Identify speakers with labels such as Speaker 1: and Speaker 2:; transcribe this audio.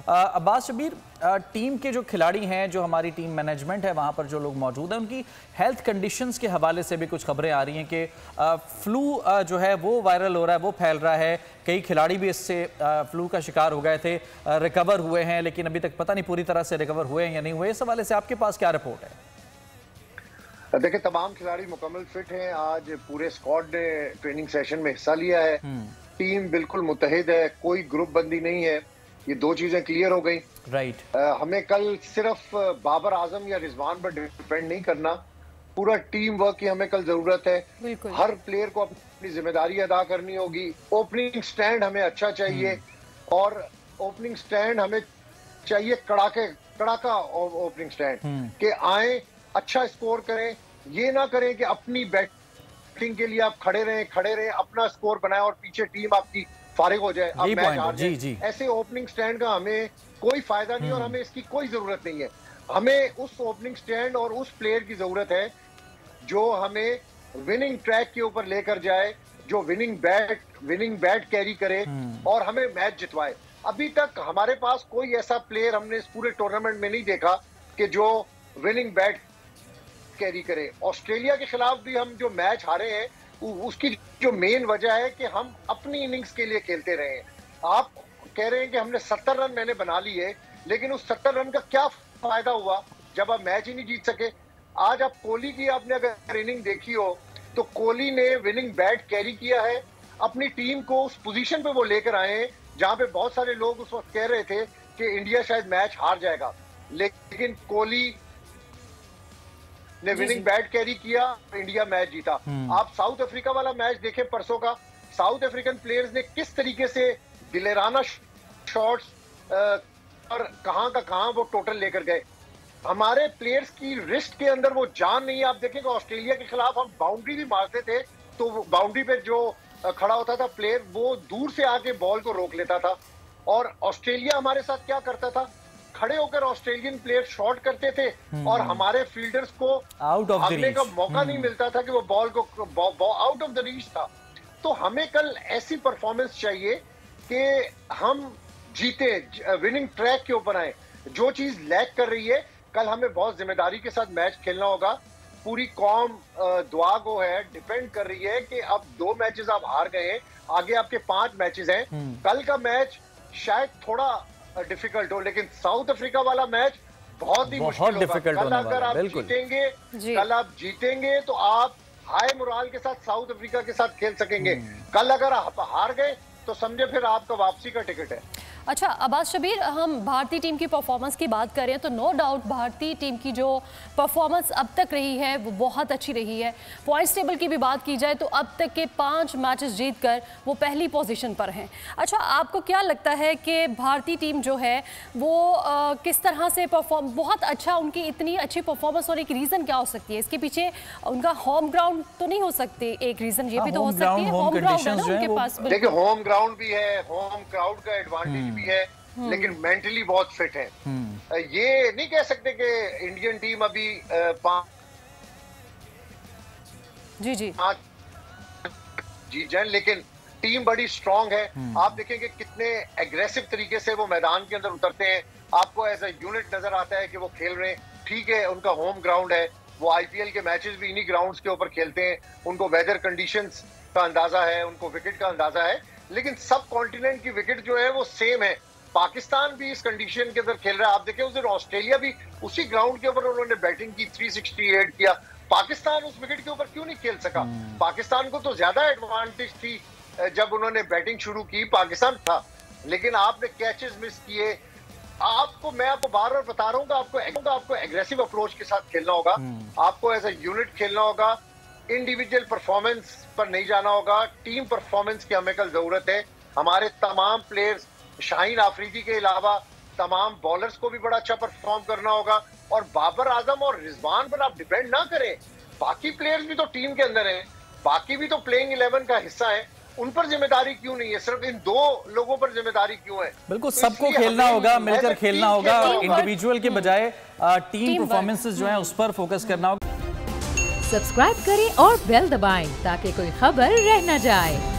Speaker 1: Abbas Shabir, team के जो खिलाड़ी हैं, जो हमारी टीम मैनेजमेंट है, वहाँ पर जो लोग मौजूद हैं, उनकी हेल्थ कंडीशंस के हवाले से भी कुछ खबरें आ रही हैं कि फ्लू जो है वो वायरल हो रहा है, वो फैल रहा है। कई खिलाड़ी भी इससे फ्लू का शिकार हो गए थे, रिकवर हुए हैं, लेकिन अभी तक पता नहीं पूरी तरह से रिकवर हुए हैं या नहीं हुए। इस हवाले से आपके पास क्या रिपोर्ट है?
Speaker 2: देखिए, तमाम खिलाड़ी मुकम्मल फिट हैं। आज पूरे स्क्वाड ने ट्रेनिंग सेशन में हिस्सा लिया है। टीम बिल्कुल मुत्तहिद है, कोई ग्रुप बंदी नहीं है। ये दो चीजें क्लियर हो गई।
Speaker 1: राइट।
Speaker 2: हमें कल सिर्फ बाबर आजम या रिजवान पर डिपेंड नहीं करना, पूरा टीम वर्क की हमें कल जरूरत है। हर प्लेयर को अपनी जिम्मेदारी अदा करनी होगी। ओपनिंग स्टैंड हमें अच्छा चाहिए और ओपनिंग स्टैंड हमें चाहिए कड़ाका ओपनिंग स्टैंड के आए, अच्छा स्कोर करें। ये ना करें कि अपनी बैटिंग के लिए आप खड़े रहें, अपना स्कोर बनाए और पीछे टीम आपकी फारिग हो जाए, अब मैच हार जाए। ऐसे ओपनिंग स्टैंड का हमें कोई फायदा नहीं और हमें इसकी कोई जरूरत नहीं है। हमें उस ओपनिंग स्टैंड और उस प्लेयर की जरूरत है जो हमें विनिंग ट्रैक के ऊपर लेकर जाए, जो विनिंग बैट कैरी करे और हमें मैच जितवाए। अभी तक हमारे पास कोई ऐसा प्लेयर हमने इस पूरे टूर्नामेंट में नहीं देखा कि जो विनिंग बैट कैरी करे। ऑस्ट्रेलिया के खिलाफ भी हम जो मैच हारे हैं, उसकी जो मेन वजह है कि हम अपनी इनिंग्स के लिए खेलते रहे हैं। आप कह रहे हैं कि हमने 70 रन मैंने बना लिए, लेकिन उस 70 रन का क्या फायदा हुआ जब आप मैच ही नहीं जीत सके। आज आप कोहली की आपने अगर इनिंग देखी हो तो कोहली ने विनिंग बैट कैरी किया है, अपनी टीम को उस पोजीशन पे वो लेकर आए हैं जहां पे बहुत सारे लोग उस वक्त कह रहे थे कि इंडिया शायद मैच हार जाएगा, लेकिन कोहली ने विनिंग बैट कैरी किया, इंडिया मैच जीता। आप साउथ अफ्रीका वाला मैच देखें परसों का, साउथ अफ्रीकन प्लेयर्स ने किस तरीके से दिलेराना शॉट्स और कहां वो टोटल लेकर गए। हमारे प्लेयर्स की रिस्ट के अंदर वो जान नहीं है। आप देखेंगे ऑस्ट्रेलिया के खिलाफ हम बाउंड्री भी मारते थे तो बाउंड्री पे जो खड़ा होता था प्लेयर, वो दूर से आके बॉल को रोक लेता था। और ऑस्ट्रेलिया हमारे साथ क्या करता था, खड़े होकर ऑस्ट्रेलियन प्लेयर शॉट करते थे और हमारे फील्डर्स को भागने का मौका नहीं मिलता था कि वो बॉल को आउट ऑफ द रीच था। तो हमें कल ऐसी परफॉर्मेंस चाहिए कि हम जीते, विनिंग ट्रैक के ऊपर आए। जो चीज लैक कर रही है, कल हमें बहुत जिम्मेदारी के साथ मैच खेलना होगा। पूरी कौम दुआ गो है, डिपेंड कर रही है कि अब 2 मैचेस आप हार गए हैं, आगे आपके 5 मैचेस हैं। कल का मैच शायद थोड़ा डिफिकल्ट हो, लेकिन साउथ अफ्रीका वाला मैच बहुत ही मुश्किल होगा। कल अगर आप जीतेंगे, कल आप जीतेंगे तो आप हाई मोराल के साथ साउथ अफ्रीका के साथ खेल सकेंगे। कल अगर आप हार गए तो समझे फिर आपका वापसी का टिकट है।
Speaker 3: अच्छा अब्बास शबीर, हम भारतीय टीम की परफॉर्मेंस की बात करें तो नो डाउट भारतीय टीम की जो परफॉर्मेंस अब तक रही है वो बहुत अच्छी रही है। पॉइंट्स टेबल की भी बात की जाए तो अब तक के 5 मैचेस जीतकर वो पहली पोजीशन पर हैं। अच्छा, आपको क्या लगता है कि भारतीय टीम जो है वो किस तरह से परफॉर्म, बहुत अच्छा, उनकी इतनी अच्छी परफॉर्मेंस होने की रीज़न क्या हो सकती है? इसके पीछे उनका होम ग्राउंड तो नहीं हो सकते, एक रीज़न ये भी तो हो सकती है, होम ग्राउंड है ना उनके पास।
Speaker 2: देखिए, होम ग्राउंड भी है, होम क्राउड का एडवांटेज भी है, लेकिन मेंटली बहुत फिट है। ये नहीं कह सकते कि इंडियन टीम अभी 5 जीत जाए, लेकिन टीम बड़ी स्ट्रांग है। आप देखेंगे कितने एग्रेसिव तरीके से वो मैदान के अंदर उतरते हैं, आपको एज ए यूनिट नजर आता है कि वो खेल रहे हैं। ठीक है, उनका होम ग्राउंड है, वो आईपीएल के मैचेस भी इन्हीं ग्राउंड्स के ऊपर खेलते हैं, उनको वेदर कंडीशंस का अंदाजा है, उनको विकेट का अंदाजा है, लेकिन सब कॉन्टिनेंट की विकेट जो है वो सेम है। पाकिस्तान भी इस कंडीशन के अंदर खेल रहा है। आप देखें उस दिन ऑस्ट्रेलिया भी उसी ग्राउंड के ऊपर उन्होंने बैटिंग की, 368 किया। पाकिस्तान उस विकेट के ऊपर क्यों नहीं खेल सका? पाकिस्तान को तो ज्यादा एडवांटेज थी जब उन्होंने बैटिंग शुरू की, पाकिस्तान था, लेकिन आपने कैचेस मिस किए। मैं आपको बार बार बता रहा हूँ, आपको एग्रेसिव अप्रोच के साथ खेलना होगा, आपको एज ए यूनिट खेलना होगा, इंडिविजुअल परफॉर्मेंस पर नहीं जाना होगा। टीम परफॉर्मेंस की हमें कल जरूरत है। हमारे तमाम प्लेयर्स, शाहीन आफरीदी के अलावा तमाम बॉलर्स को भी बड़ा अच्छा परफॉर्म करना होगा। और बाबर आजम और रिजवान पर आप डिपेंड ना करें, बाकी प्लेयर्स भी तो टीम के अंदर हैं, बाकी भी तो प्लेइंग 11 का हिस्सा है। उन पर जिम्मेदारी क्यों नहीं है, सिर्फ इन 2 लोगों पर जिम्मेदारी क्यों है?
Speaker 1: बिल्कुल, सबको खेलना होगा, मिलकर खेलना होगा, इंडिविजुअल के बजाय टीम परफॉर्मेंसेस जो है उस पर फोकस करना होगा।
Speaker 4: सब्सक्राइब करें और बेल दबाएं ताकि कोई खबर रह न जाए।